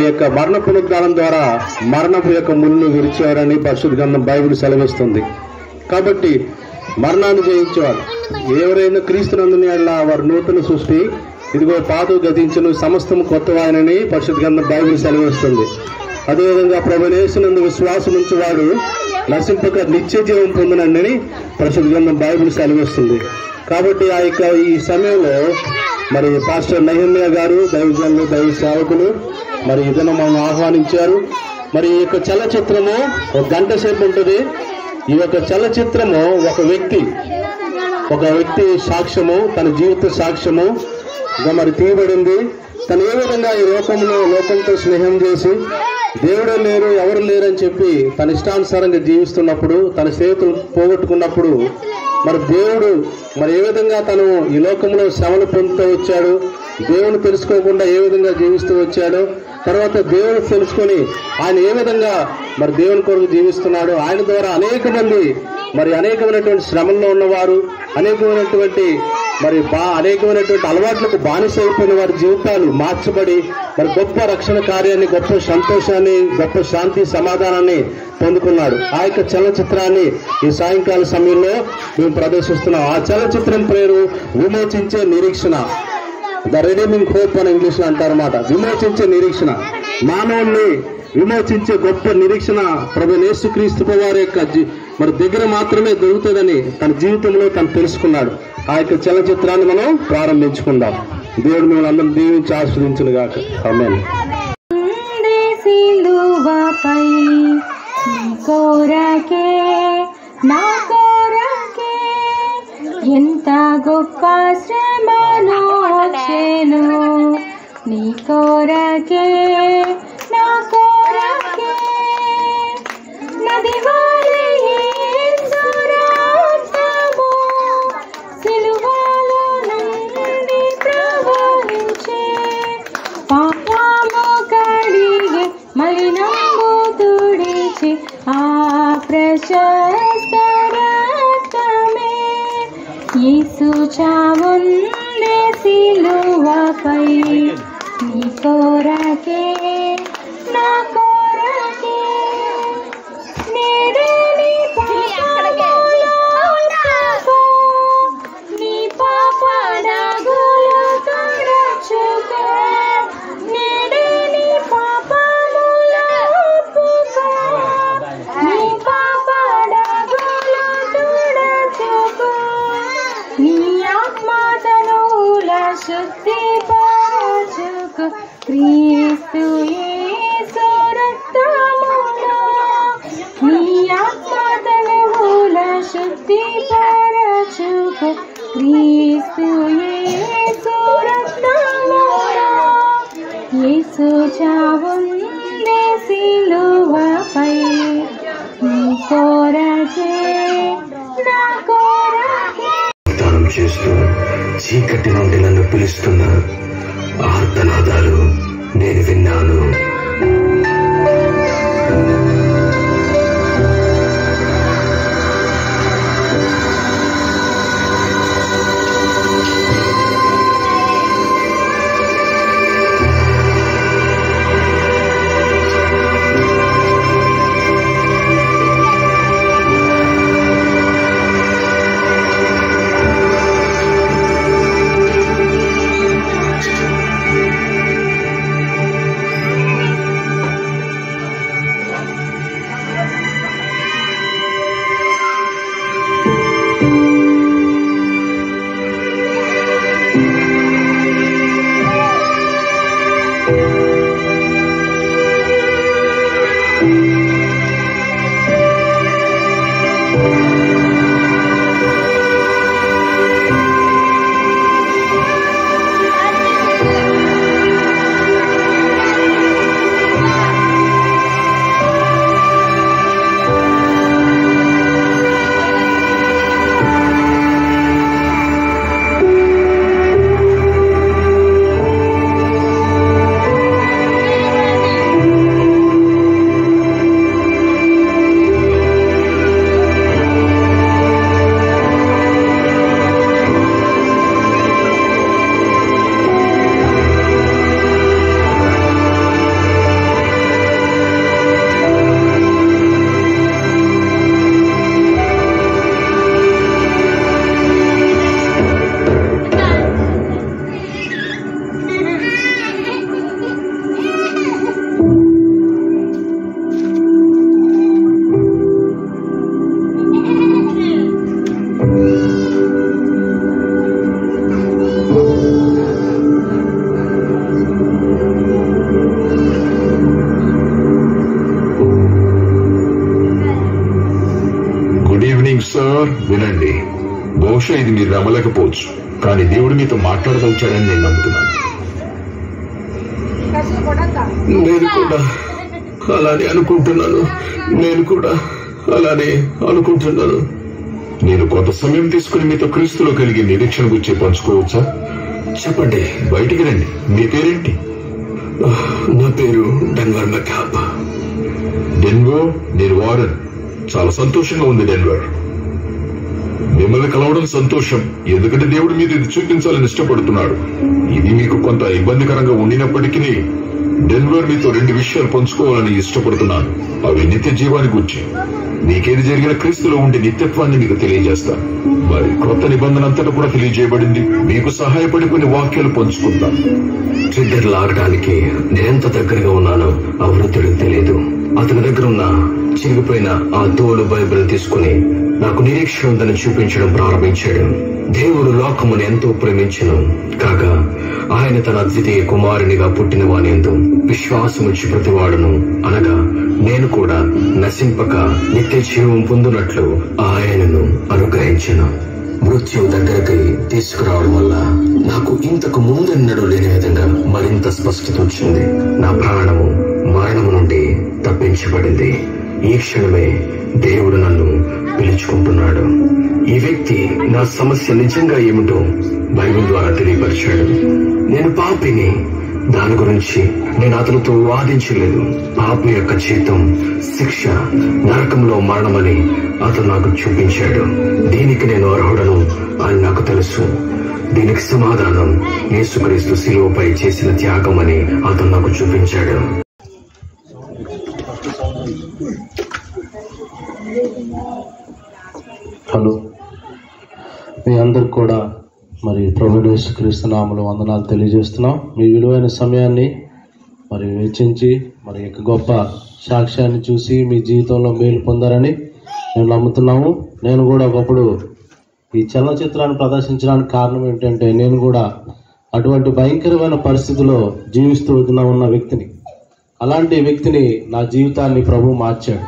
యొక్క మరణ పునరుద్ధానం ద్వారా మరణపు యొక్క ముళ్ళను విరిచారని పరిశుద్ధ గ్రంథం బైబిల్ సెలవిస్తుంది. కాబట్టి మరణాన్ని జయించేవారు ఎవరైనా క్రీస్తునందుని అలా వారు నూతన సృష్టి, ఇదిగో పాతు గతించును సమస్తము కొత్తవాయనని పరిశుద్ధ గ్రంథం బైబిల్ సెలవిస్తుంది. అదేవిధంగా ప్రభువైన యేసునందు విశ్వాసం నుంచి వాడు నశింపక నిత్య జీవం పొందనని పరిశుద్ధ గ్రంథం బైబిల్ సెలవిస్తుంది. కాబట్టి ఈ సమయంలో మరి పాస్టర్ నెహెమ్యా గారు, దైవజనులు, దైవ సేవకులు మరి ఇదను మనం ఆహ్వానించారు. మరి ఈ యొక్క చలచిత్రము 1 గంట సేపు ఉంటుంది. ఈ యొక్క చలచిత్రము ఒక వ్యక్తి సాక్ష్యము, తన జీవిత సాక్ష్యము మరి తీయబడింది. తను ఏ విధంగా ఈ లోకంతో స్నేహం చేసి దేవుడే లేరు, ఎవరు లేరని చెప్పి తన ఇష్టానుసారంగా జీవిస్తున్నప్పుడు, తన స్నేహితులు పోగొట్టుకున్నప్పుడు మరి దేవుడు మరి ఏ విధంగా తను ఈ లోకంలో శ్రమను పొందుతూ వచ్చాడు, దేవుని తెలుసుకోకుండా ఏ విధంగా జీవిస్తూ వచ్చాడు, తర్వాత దేవుని తెలుసుకొని ఆయన ఏ విధంగా మరి దేవుని కొరకు జీవిస్తున్నాడు. ఆయన ద్వారా అనేక మంది మరి అనేకమైనటువంటి శ్రమంలో ఉన్నవారు, అనేకమైనటువంటి అలవాట్లకు బానిస అయిపోయిన వారి జీవితాలు మార్చబడి మరి గొప్ప రక్షణ కార్యాన్ని, గొప్ప సంతోషాన్ని, గొప్ప శాంతి సమాధానాన్ని పొందుకున్నాడు. ఆ యొక్క చలనచిత్రాన్ని ఈ సాయంకాల సమయంలో మేము ప్రదర్శిస్తున్నాం. ఆ చలనచిత్రం పేరు విమోచించే నిరీక్షణ, ద రెడీమింగ్ హోప్ అని ఇంగ్లీష్ లో అంటారన్నమాట. విమోచించే నిరీక్షణ, మానవుల్ని విమోచించే గొప్ప నిరీక్షణ ప్రభువైన యేసుక్రీస్తు వారి యొక్క మరి దగ్గర మాత్రమే దొరుకుతుందని తన జీవితంలో తను తెలుసుకున్నాడు. ఆ యొక్క చలనచిత్రాన్ని మనం ప్రారంభించుకుందాం. దేవుడు మిమ్మల్ని అందరం దీవించి ఆశీర్వదించును గాక. ఆమేన్. ఎంత గొప్ప శ్రమను వచ్చెను నీ కొరకే, నా కొరకే. నది వలె యేసు రక్తము సిలువలో నుండి ప్రవహించే, పాపము కడిగి మలినము తుడిచి ఆ ప్రశస్త రక్తమే. యేసు చావుండే సిలువపై నీ కొరకే, నా కొరకే. నేడే నీ పాపనగులు తుడచుకో, నేడే నీ పాపముల ఒప్పుకో, నీ పాపనగులు తుడచుకో. నీ ఆత్మతనుల శుద్ధిపరచుకో క్రీస్తు యేసు రక్తములో. నీ ఆత్మతనుల శుద్ధిపరచుకో క్రీస్తు యేసు రక్తములో. యేసు చావుండే సిలువపై నీ కొరకే, నా కొరకే. చేస్తూ చీకటి నుండి నన్ను పిలుస్తున్న ఆర్తనాదాలు నేను విన్నాను. సార్ వినండి, బహుశా ఇది మీరు నమ్మలేకపోవచ్చు, కానీ దేవుడు మీతో మాట్లాడదలిచాడని నేను నమ్ముతున్నాను. నేను కూడా అలానే అనుకుంటున్నాను. నేను కొంత సమయం తీసుకుని మీతో క్రీస్తులో కలిగే నిరీక్షణ గురించి పంచుకోవచ్చా? చెప్పండి, బయటికి రండి. మీ పేరేంటి? నా పేరు డెన్వర్ మెకాబ్. డెన్వర్, నేను వారన్. చాలా సంతోషంగా ఉంది డెన్వర్. మిమ్మల్ని కలవడం సంతోషం, ఎందుకంటే దేవుడు మీరు ఇది చూపించాలని ఇష్టపడుతున్నాడు. ఇది మీకు కొంత ఇబ్బందికరంగా ఉండినప్పటికీ డెన్వర్ మీతో 2 విషయాలు పంచుకోవాలని ఇష్టపడుతున్నాను. అవి నిత్య జీవాన్ని గురించి, మీకేది జరిగిన క్రీస్తులో ఉండే నిత్యత్వాన్ని మీకు తెలియజేస్తాను. మరి కొత్త నిబంధన అంతటా కూడా తెలియజేయబడింది. మీకు సహాయపడి కొన్ని వాక్యాలు పంచుకుంటాను. ట్రిగ్గర్ లాగడానికి నేనెంత దగ్గరగా ఉన్నానో ఆ వృద్ధుడికి తెలియదు. అతని దగ్గర ఉన్న చిరిగిపోయిన ఆ తోలు బైబిల్ తీసుకుని నాకు నిరీక్షణ ఉందని చూపించడం ప్రారంభించాడు. దేవుడు లోకమును ఎంతో ప్రేమించెను కాగా ఆయన తన అద్వితీయ కుమారునిగా పుట్టిన వానియందు విశ్వాసముంచి ప్రతివాడును, అనగా నేను కూడా నశింపక నిత్య జీవం పొందునట్లు ఆయనను అనుగ్రహించెను. మృత్యువు దగ్గరికి తీసుకురావడం వల్ల నాకు ఇంతకు ముందెన్నడూ లేని విధంగా మరింత స్పష్టత వచ్చింది. నా ప్రాణము మరణము నుండి తప్పించబడింది. ఈ క్షణమే దేవుడు నన్ను పిలుచుకుంటున్నాడు. ఈ వ్యక్తి నా సమస్య నిజంగా ఏమిటో బైబిల్ ద్వారా తెలియపరిచాడు. నేను పాపిని, దాని గురించి నేను అతనితో వాదించలేదు. పాపి యొక్క జీతం శిక్ష, నరకంలో మరణమని అతను నాకు చూపించాడు. దీనికి నేను అర్హుడను అని నాకు తెలుసు. దీనికి సమాధానం యేసుక్రీస్తు శిలువపై చేసిన త్యాగం అని అతను నాకు చూపించాడు. హలో, మీ అందరికి కూడా మరి ప్రభువైన యేసుక్రీస్తు నామములో వందనాలు తెలియజేస్తున్నాం. మీ విలువైన సమయాన్ని మరి వెచ్చించి మరి యొక్క గొప్ప సాక్ష్యాన్ని చూసి మీ జీవితంలో మేలు పొందారని మేము నమ్ముతున్నాము. నేను కూడా ఒకప్పుడు ఈ చలనచిత్రాన్ని ప్రదర్శించడానికి కారణం ఏంటంటే, నేను కూడా అటువంటి భయంకరమైన పరిస్థితిలో జీవిస్తూ ఉన్న వ్యక్తిని. అలాంటి వ్యక్తిని నా జీవితాన్ని ప్రభు మార్చాడు.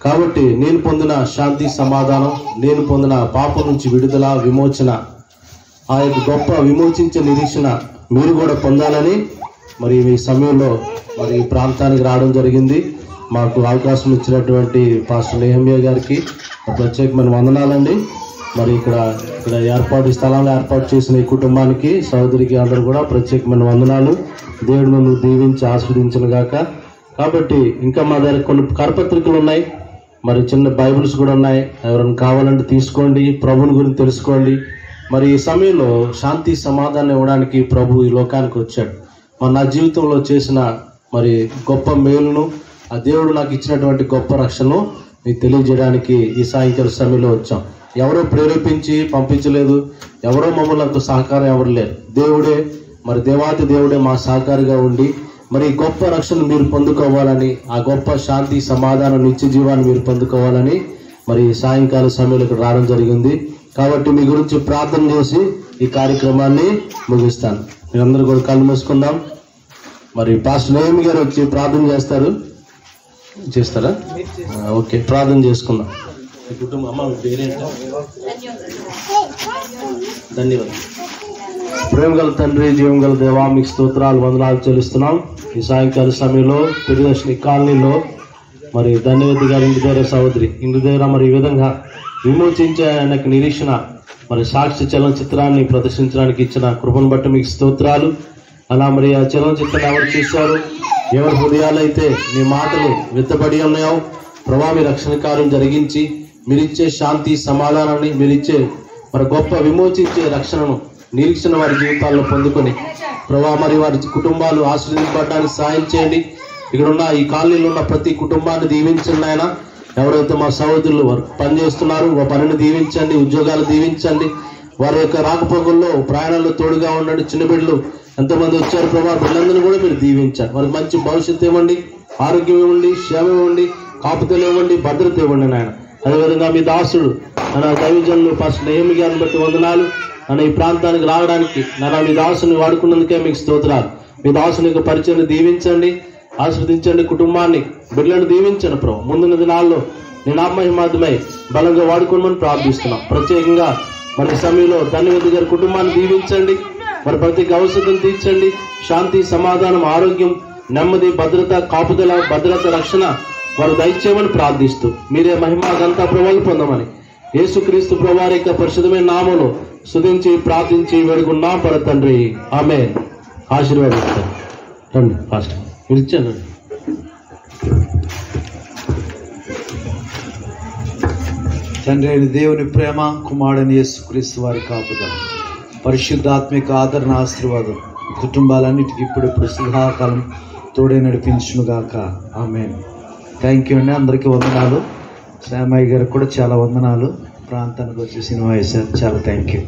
కాబట్టి నేను పొందిన శాంతి, సమాధానం, నేను పొందిన పాపం నుంచి విడుదల, విమోచన, ఆ యొక్క గొప్ప విమోచించే నిరీక్షణ మీరు కూడా పొందాలని మరి ఈ సమయంలో మరి ఈ ప్రాంతానికి రావడం జరిగింది. మాకు అవకాశం ఇచ్చినటువంటి పాస్టర్ నెహమ్యా గారికి ప్రత్యేకమైన వందనాలండి. మరి ఇక్కడ స్థలంలో ఏర్పాటు చేసిన ఈ కుటుంబానికి, సహోదరికి అందరూ కూడా ప్రత్యేకమైన వందనాలు. దేవుడు నన్ను దీవించి ఆస్వాదించను గాక. కాబట్టి ఇంకా మా దగ్గర కొన్ని కరపత్రికలు ఉన్నాయి, మరి చిన్న బైబిల్స్ కూడా ఉన్నాయి. ఎవరైనా కావాలంటే తీసుకోండి, ప్రభుని గురించి తెలుసుకోండి. మరి ఈ సమయంలో శాంతి, సమాధానం ఇవ్వడానికి ప్రభు ఈ లోకానికి వచ్చాడు. మరి నా జీవితంలో చేసిన మరి గొప్ప మేలును, ఆ దేవుడు నాకు ఇచ్చినటువంటి గొప్ప రక్షణను మీకు తెలియజేయడానికి ఈ సాయంకాల సమయంలో వచ్చాం. ఎవరో ప్రేరేపించి పంపించలేదు, ఎవరో మమ్మల్ని అంత సహకారం ఎవరు లేరు. దేవుడే, మరి దేవాతి దేవుడే మా సహకారిగా ఉండి మరి గొప్ప రక్షణ మీరు పొందుకోవాలని, ఆ గొప్ప శాంతి, సమాధానం, నిత్య జీవాన్ని మీరు పొందుకోవాలని మరి సాయంకాల సమయంలో ఇక్కడ రావడం జరిగింది. కాబట్టి మీ గురించి ప్రార్థన చేసి ఈ కార్యక్రమాన్ని ముగిస్తాను. మీరందరూ కూడా కళ్ళు మూసుకుందాం. మరి పాస్టర్ నెహమ్యా గారు వచ్చి ప్రార్థన చేస్తారా? ఓకే, ప్రార్థన చేసుకుందాం. మీ కుటుంబం అమ్మ పేరేంట? ధన్యవాదాలు. ప్రేమ గల తండ్రి, జీవం గల దేవా, మీకు స్తోత్రాలు, వందనాలు చెల్లిస్తున్నాం. ఈ సాయంకాల సమయంలో తిరుదర్శిని కాలనీలో మరి ధన్యవతి గారి ఇంటి దగ్గర, సహోదరి ఇంటి దగ్గర మరి ఈ విధంగా విమోచించే ఆయనకు నిరీక్షణ మరి సాక్షి చలనచిత్రాన్ని ప్రదర్శించడానికి ఇచ్చిన కృపను బట్టి మీకు స్తోత్రాలు. అలా మరి ఆ చలనచిత్రాన్ని ఎవరు చూశారు, ఎవరి హృదయాలైతే మీ మాటలు విత్తబడి ఉన్నాయో ప్రభా, మీ రక్షణ కార్యం జరిగించి మీరిచ్చే శాంతి, సమాధానాన్ని, మీరిచ్చే మరి గొప్ప విమోచించే రక్షణను, నిరీక్షణ వారి జీవితాల్లో పొందుకొని ప్రభా మరి వారి కుటుంబాలు ఆశీర్వదించబడడానికి సాయం చేయండి. ఇక్కడ ఉన్న ఈ కాలనీలో ఉన్న ప్రతి కుటుంబాన్ని దీవించండి ఆయన. ఎవరైతే మా సహోదరులు పనిచేస్తున్నారు ఆ పనిని దీవించండి, ఉద్యోగాలు దీవించండి. వారి యొక్క రాకపోకల్లో, ప్రయాణాల్లో తోడుగా ఉండండి. చిన్న బిడ్డలు ఎంతమంది వచ్చారు ప్రభా, బిడ్డలందరినీ కూడా మీరు దీవించండి. వారికి మంచి భవిష్యత్తు ఇవ్వండి, ఆరోగ్యం ఇవ్వండి, క్షేమ ఇవ్వండి, కాపుతలు ఇవ్వండి, భద్రత ఇవ్వండి నాయన. అదేవిధంగా మీ దాసుడు మన దైవజనులు పాస్టర్ నెహమ్యా గారిని బట్టి వందనాలు. నన్ను ఈ ప్రాంతానికి రావడానికి మీ దాసుని వాడుకున్నందుకే మీకు స్తోత్రాలు. మీ దాసుని యొక్క పరిచయం దీవించండి, ఆశీర్వదించండి. కుటుంబాన్ని, బిడ్డలను దీవించండి ప్రభు. ముందున్న దినాల్లో నేను నామహిమార్థమై బలంగా వాడుకోమని ప్రార్థిస్తున్నాం. ప్రత్యేకంగా మన సమయంలో ధన్యవతి గారి కుటుంబాన్ని దీవించండి, మరి ప్రతి అవసరం తీర్చండి. శాంతి, సమాధానం, ఆరోగ్యం, నెమ్మది, భద్రత, కాపుదల, భద్రత, రక్షణ వారు దయచేయమని ప్రార్థిస్తూ మీరే మహిమ ఘనత ప్రభావాలు పొందమని యేసుక్రీస్తు ప్రభువారి యొక్క పరిశుద్ధమైన నామములో స్తుతించి ప్రార్థించి వేడుకున్నాం పర తండ్రి. ఆమేన్. ఆశీర్వాదిస్తారు. రండి ఫాస్ట్ ఇచ్చాను. తండ్రి అయిన దేవుని ప్రేమ, కుమారుడైన యేసుక్రీస్తు వారి కాపుదల, పరిశుద్ధాత్మిక ఆదరణ, ఆశీర్వాదం కుటుంబాలన్నిటికీ ఇప్పుడు సదాకాలం తోడే నడిపించునుగాక. ఆమేన్. థ్యాంక్ యూ అండి. అందరికీ వందనాలు. శ్యామయ్య గారికి కూడా చాలా వందనాలు. ప్రాంతానికి వచ్చి సినిమా వేశారు. చాలా థ్యాంక్ యూ.